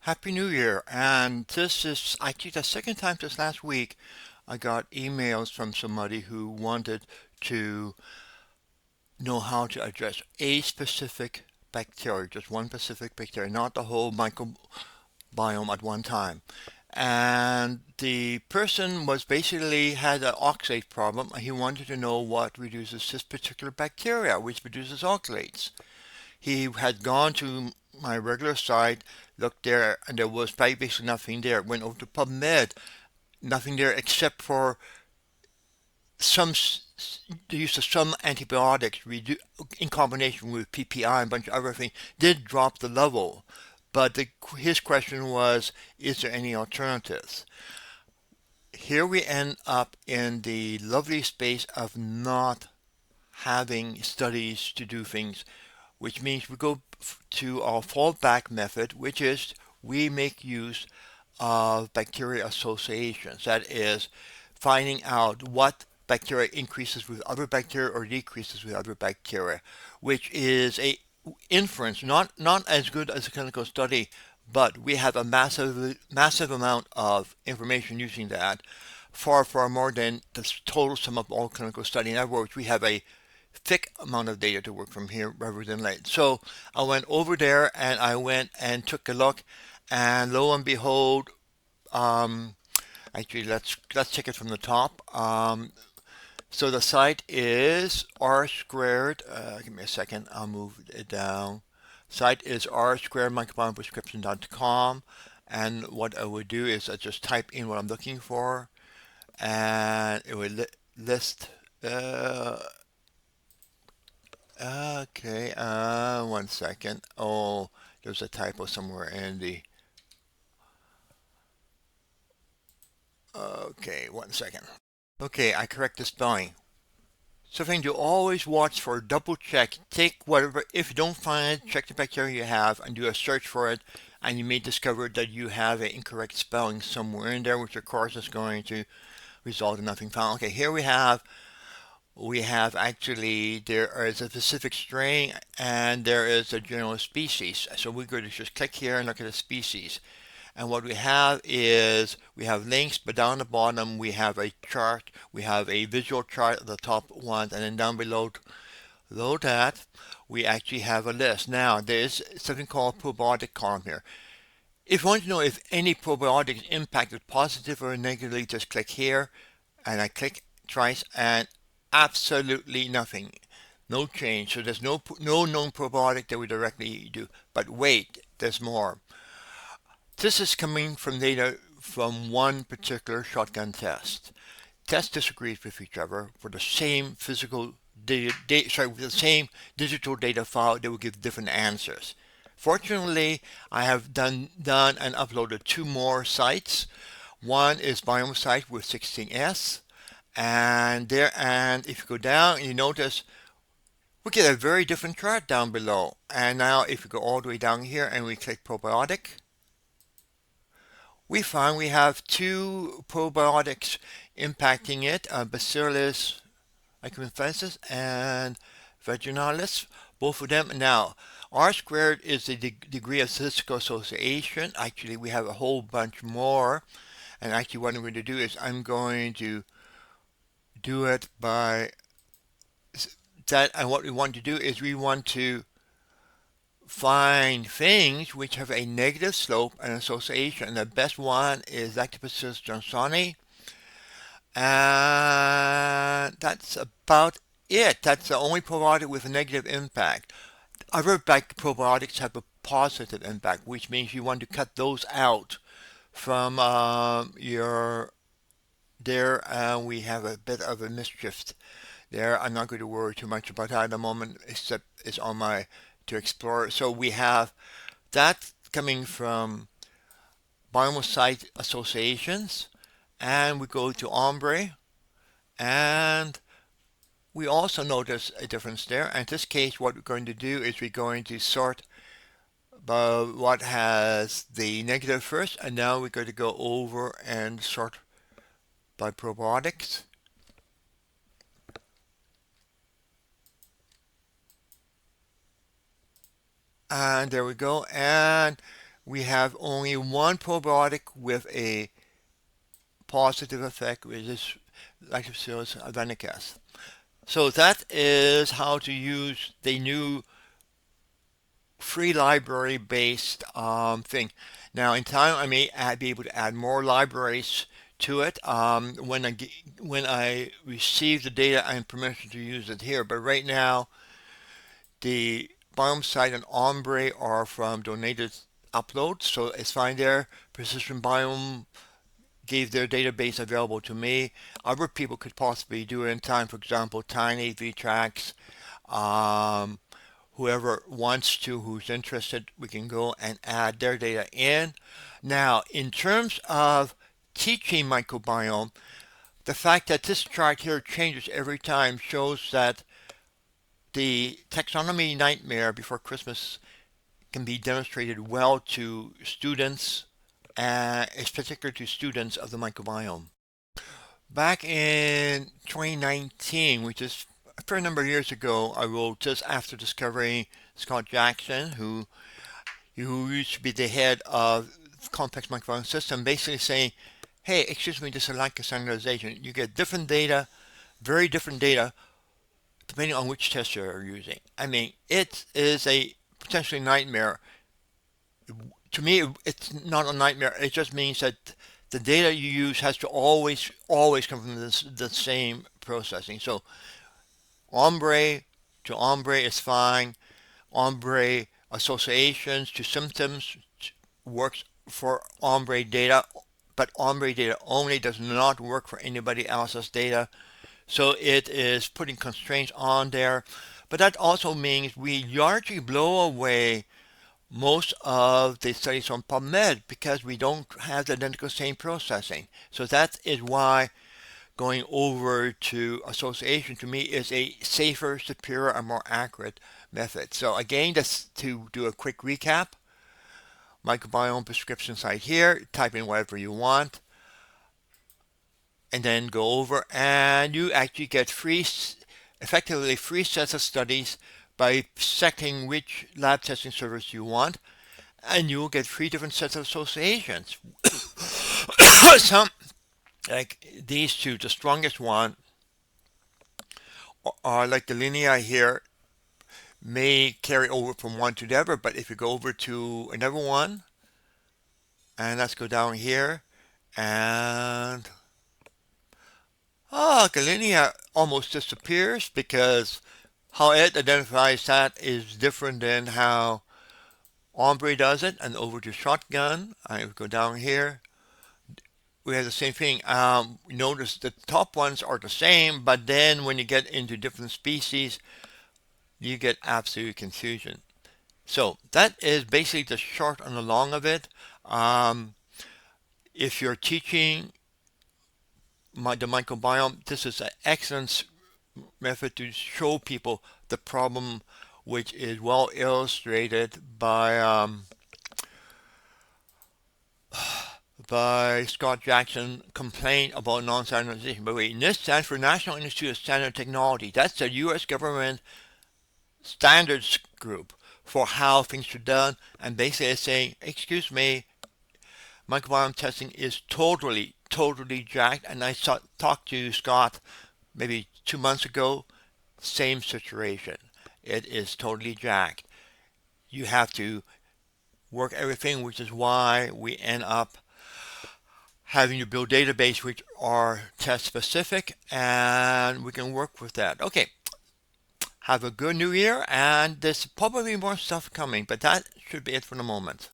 Happy New Year. And this is actually the second time this last week I got emails from somebody who wanted to know how to address a specific bacteria, just one specific bacteria, not the whole microbiome at one time. And the person was basically had an oxalate problem, and he wanted to know what reduces this particular bacteria, which produces oxalates. He had gone to my regular site, looked there, and there was basically nothing there. Went over to PubMed, nothing there except for some the use of some antibiotics in combination with PPI and a bunch of other things did drop the level. But his question was, is there any alternatives? Here we end up in the lovely space of not having studies to do things, which means we go to our fallback method, which is we make use of bacteria associations. That is, finding out what bacteria increases with other bacteria or decreases with other bacteria, which is a inference, not as good as a clinical study, but we have a massive amount of information using that, far more than the total sum of all clinical study. In other words, we have a thick amount of data to work from here rather than light. So I went over there and I went and took a look, and lo and behold, um, actually let's check it from the top. So the site is r squared. Give me a second. I'll move it down. Site is r squared microbiomeprescription.com, and what I would do is I just type in what I'm looking for, and it would list. Okay, one second. Oh, there's a typo somewhere in the. Okay, one second. Okay, I correct the spelling. Something to always watch for, double check, take whatever, if you don't find it, check the bacteria you have and do a search for it, and you may discover that you have an incorrect spelling somewhere in there, which of course is going to result in nothing found. Okay, here we have actually there is a specific strain and there is a general species. So we're going to just click here and look at the species. And what we have is we have links, but down the bottom we have a chart. We have a visual chart at the top one, and then down below that we actually have a list. Now there's something called probiotic column here. If you want to know if any probiotics impacted positive or negatively, just click here, and I click twice, and absolutely nothing, no change. So there's no known probiotic that we directly do. But wait, there's more. This is coming from data from one particular shotgun test. Tests disagreed with each other for the same physical with the same digital data file. They will give different answers. Fortunately, I have done and uploaded two more sites. One is Biome site with 16S, and if you go down, you notice we get a very different chart down below. And now, if you go all the way down here and we click probiotic, we find we have two probiotics impacting it, Bacillus acanthoensis and vaginalis, both of them. Now, R squared is the degree of statistical association. Actually, we have a whole bunch more. And actually, what I'm going to do is I'm going to do it by that. And what we want to do is we want to find things which have a negative slope and association. And the best one is Lactobacillus johnsoni. And that's about it. That's the only probiotic with a negative impact. Other probiotics have a positive impact, which means you want to cut those out from your there. We have a bit of a mischief there. I'm not going to worry too much about that at the moment, except it's on my to explore. So we have that coming from biomocyte associations, and we go to ombre, and we also notice a difference there. And in this case, what we're going to do is we're going to sort by what has the negative first, and now we're going to go over and sort by probiotics. And there we go. And we have only one probiotic with a positive effect, which is Lactobacillus avinicus. So that is how to use the new free library based thing. Now in time I may be able to add more libraries to it when I receive the data and permission to use it here. But right now the Biome site and Ombre are from donated uploads, so it's fine there. Precision Biome gave their database available to me. Other people could possibly do it in time. For example, Tiny, VTrax, um, whoever wants to, who's interested, we can go and add their data in. Now, in terms of teaching microbiome, the fact that this chart here changes every time shows that the taxonomy nightmare before Christmas can be demonstrated well to students, it's particular to students of the microbiome. Back in 2019, which is a fair number of years ago, I wrote just after discovering Scott Jackson, who used to be the head of complex microbiome system, basically saying, hey, excuse me, this is like a standardization. You get different data, very different data, depending on which test you're using. I mean, it is a potentially nightmare. To me, it's not a nightmare. It just means that the data you use has to always come from the same processing. So ombre to ombre is fine. Ombre associations to symptoms works for ombre data, but ombre data only does not work for anybody else's data. So it is putting constraints on there. But that also means we largely blow away most of the studies from PubMed because we don't have the identical same processing. So that is why going over to association to me is a safer, superior, and more accurate method. So again, just to do a quick recap, microbiome prescription site here, type in whatever you want, and then go over and you actually get effectively free sets of studies by selecting which lab testing service you want, and you'll get three different sets of associations. Some, like these two, the strongest one are like the linea here, may carry over from one to the other, but if you go over to another one, and let's go down here, and Galicia almost disappears because how it identifies that is different than how Ombre does it. And over to Shotgun, I go down here. We have the same thing. Notice the top ones are the same, but then when you get into different species, you get absolute confusion. So that is basically the short and the long of it. If you're teaching the microbiome, this is an excellent method to show people the problem, which is well illustrated by Scott Jackson complaint about non-standardization. But wait, NIST stands for National Institute of Standard Technology. That's the U.S. government standards group for how things are done. And basically it's saying, excuse me, microbiome testing is totally jacked. And I talked to Scott maybe 2 months ago, same situation. It is totally jacked. You have to work everything, which is why we end up having to build database which are test specific, and we can work with that. Okay, have a good new year, and there's probably more stuff coming, but that should be it for the moment.